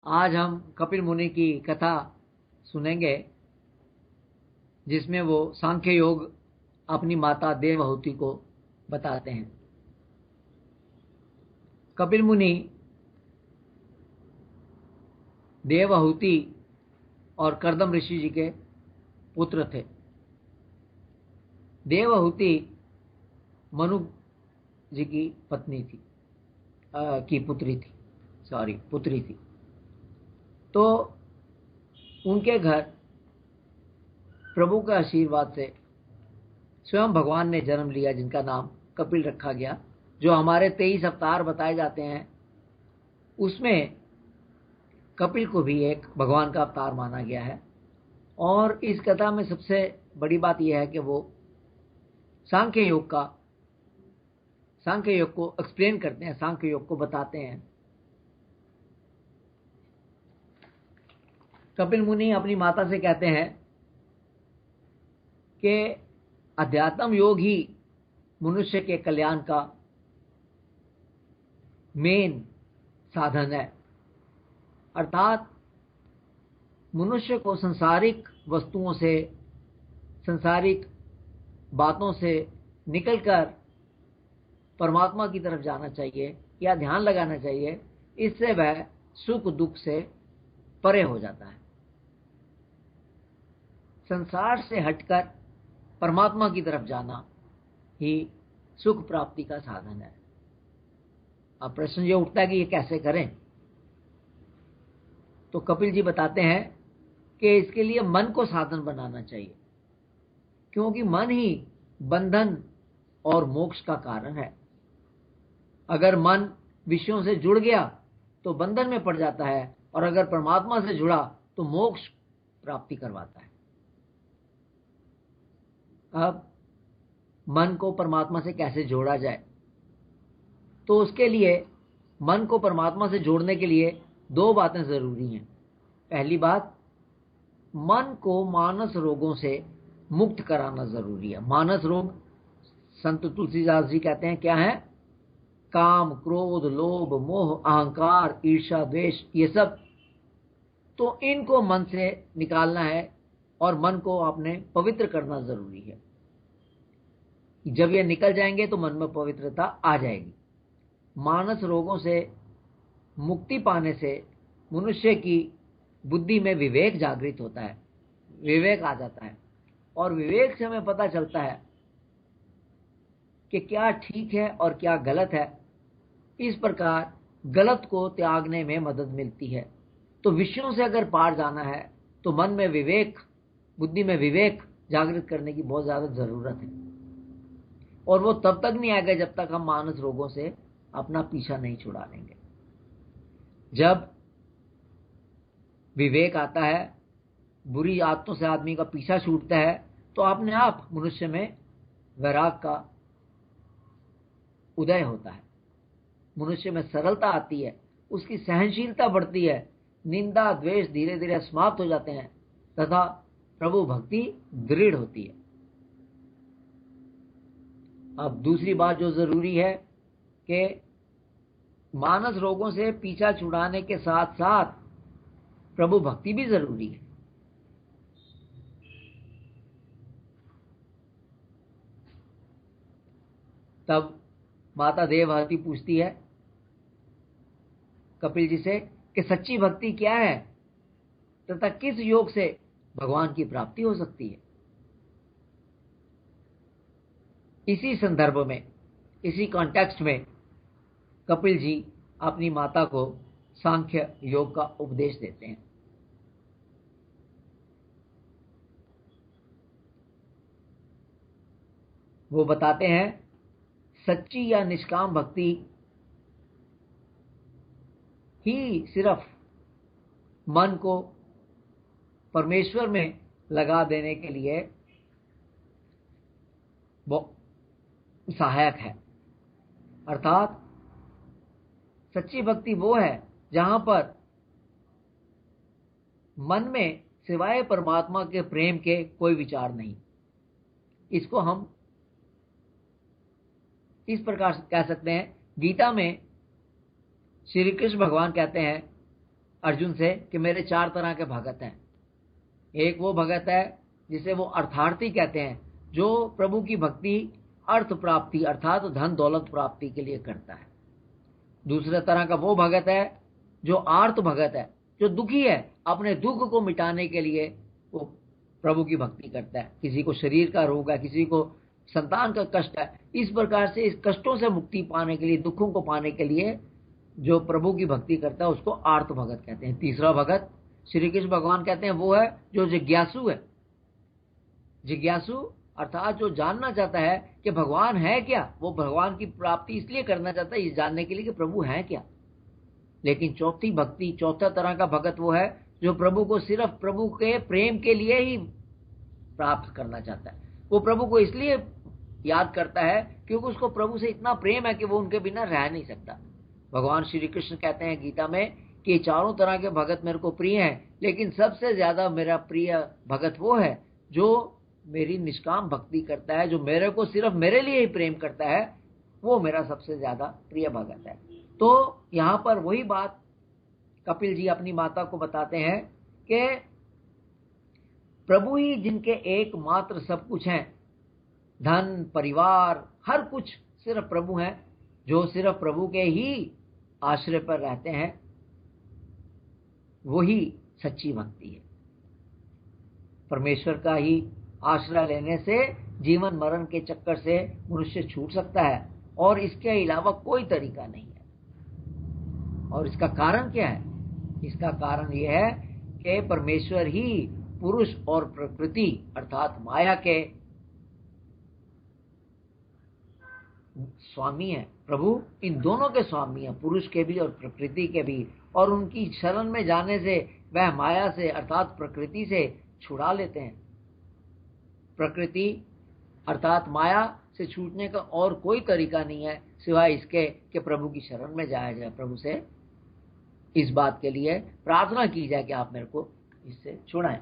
आज हम कपिल मुनि की कथा सुनेंगे, जिसमें वो सांख्य योग अपनी माता देवहूति को बताते हैं। कपिल मुनि देवहूति और कर्दम ऋषि जी के पुत्र थे। देवहूति मनु जी की पत्नी थी, पुत्री थी। तो उनके घर प्रभु के आशीर्वाद से स्वयं भगवान ने जन्म लिया, जिनका नाम कपिल रखा गया। जो हमारे 23 अवतार बताए जाते हैं, उसमें कपिल को भी एक भगवान का अवतार माना गया है। और इस कथा में सबसे बड़ी बात यह है कि वो सांख्य योग को एक्सप्लेन करते हैं, सांख्य योग को बताते हैं। कपिल मुनि अपनी माता से कहते हैं कि अध्यात्म योग ही मनुष्य के कल्याण का मेन साधन है। अर्थात मनुष्य को सांसारिक वस्तुओं से, सांसारिक बातों से निकलकर परमात्मा की तरफ जाना चाहिए या ध्यान लगाना चाहिए। इससे वह सुख दुख से परे हो जाता है। संसार से हटकर परमात्मा की तरफ जाना ही सुख प्राप्ति का साधन है। अब प्रश्न ये उठता है कि ये कैसे करें? तो कपिल जी बताते हैं कि इसके लिए मन को साधन बनाना चाहिए, क्योंकि मन ही बंधन और मोक्ष का कारण है। अगर मन विषयों से जुड़ गया तो बंधन में पड़ जाता है, और अगर परमात्मा से जुड़ा तो मोक्ष प्राप्ति करवाता है। अब मन को परमात्मा से कैसे जोड़ा जाए? तो उसके लिए मन को परमात्मा से जोड़ने के लिए दो बातें जरूरी हैं। पहली बात, मन को मानस रोगों से मुक्त कराना जरूरी है। मानस रोग संत तुलसीदास जी कहते हैं क्या है? काम, क्रोध, लोभ, मोह, अहंकार, ईर्ष्या, द्वेष, ये सब। तो इनको मन से निकालना है और मन को आपने पवित्र करना जरूरी है। जब ये निकल जाएंगे तो मन में पवित्रता आ जाएगी। मानस रोगों से मुक्ति पाने से मनुष्य की बुद्धि में विवेक जागृत होता है, विवेक आ जाता है, और विवेक से हमें पता चलता है कि क्या ठीक है और क्या गलत है। इस प्रकार गलत को त्यागने में मदद मिलती है। तो विषयों से अगर पार जाना है तो मन में विवेक, बुद्धि में विवेक जागृत करने की बहुत ज्यादा जरूरत है। और वो तब तक नहीं आएगा जब तक हम मानस रोगों से अपना पीछा नहीं छुड़ा लेंगे। जब विवेक आता है, बुरी आदतों से आदमी का पीछा छूटता है, तो अपने आप मनुष्य में वैराग का उदय होता है। मनुष्य में सरलता आती है, उसकी सहनशीलता बढ़ती है, निंदा द्वेष धीरे धीरे समाप्त हो जाते हैं तथा प्रभु भक्ति दृढ़ होती है। अब दूसरी बात जो जरूरी है कि मानस रोगों से पीछा छुड़ाने के साथ साथ प्रभु भक्ति भी जरूरी है। तब माता देवहूति पूछती है कपिल जी से कि सच्ची भक्ति क्या है तथा किस योग से भगवान की प्राप्ति हो सकती है। इसी संदर्भ में, इसी कॉन्टेक्स्ट में कपिल जी अपनी माता को सांख्य योग का उपदेश देते हैं। वो बताते हैं सच्ची या निष्काम भक्ति ही सिर्फ मन को परमेश्वर में लगा देने के लिए वो सहायक है। अर्थात सच्ची भक्ति वो है जहां पर मन में सिवाय परमात्मा के प्रेम के कोई विचार नहीं। इसको हम इस प्रकार कह सकते हैं। गीता में श्री कृष्ण भगवान कहते हैं, अर्जुन से कि मेरे 4 तरह के भगत हैं। एक वो भगत है जिसे वो अर्थार्थी कहते हैं, जो प्रभु की भक्ति अर्थ प्राप्ति अर्थात धन दौलत प्राप्ति के लिए करता है। दूसरे तरह का वो भगत है जो आर्त भगत है, जो दुखी है, अपने दुख को मिटाने के लिए वो प्रभु की भक्ति करता है। किसी को शरीर का रोग है, किसी को संतान का कष्ट है, इस प्रकार से इस कष्टों से मुक्ति पाने के लिए, दुखों को पाने के लिए जो प्रभु की भक्ति करता है उसको आर्त भगत कहते हैं। तीसरा भगत श्री कृष्ण भगवान कहते हैं वो है जो जिज्ञासु है। जिज्ञासु अर्थात जो जानना चाहता है कि भगवान है क्या, वो भगवान की प्राप्ति इसलिए करना चाहता है इस जानने के लिए कि प्रभु है क्या। लेकिन चौथी भक्ति, चौथा तरह का भगत वो है जो प्रभु को सिर्फ प्रभु के प्रेम के लिए ही प्राप्त करना चाहता है। वो प्रभु को इसलिए याद करता है क्योंकि उसको प्रभु से इतना प्रेम है कि वो उनके बिना रह नहीं सकता। भगवान श्री कृष्ण कहते हैं गीता में कि चारों तरह के भगत मेरे को प्रिय हैं, लेकिन सबसे ज्यादा मेरा प्रिय भगत वो है जो मेरी निष्काम भक्ति करता है, जो मेरे को सिर्फ मेरे लिए ही प्रेम करता है, वो मेरा सबसे ज्यादा प्रिय भगत है। तो यहां पर वही बात कपिल जी अपनी माता को बताते हैं कि प्रभु ही जिनके एकमात्र सब कुछ हैं, धन परिवार हर कुछ सिर्फ प्रभु हैं, जो सिर्फ प्रभु के ही आश्रय पर रहते हैं, वही सच्ची भक्ति है। परमेश्वर का ही आश्रय लेने से जीवन मरण के चक्कर से मनुष्य छूट सकता है और इसके अलावा कोई तरीका नहीं है। और इसका कारण क्या है? इसका कारण यह है कि परमेश्वर ही पुरुष और प्रकृति अर्थात माया के स्वामी है। प्रभु इन दोनों के स्वामी है, पुरुष के भी और प्रकृति के भी, और उनकी शरण में जाने से वह माया से अर्थात प्रकृति से छुड़ा लेते हैं। प्रकृति अर्थात माया से छूटने का और कोई तरीका नहीं है सिवाय इसके कि प्रभु की शरण में जाया जाए, प्रभु से इस बात के लिए प्रार्थना की जाए कि आप मेरे को इससे छुड़ाएं।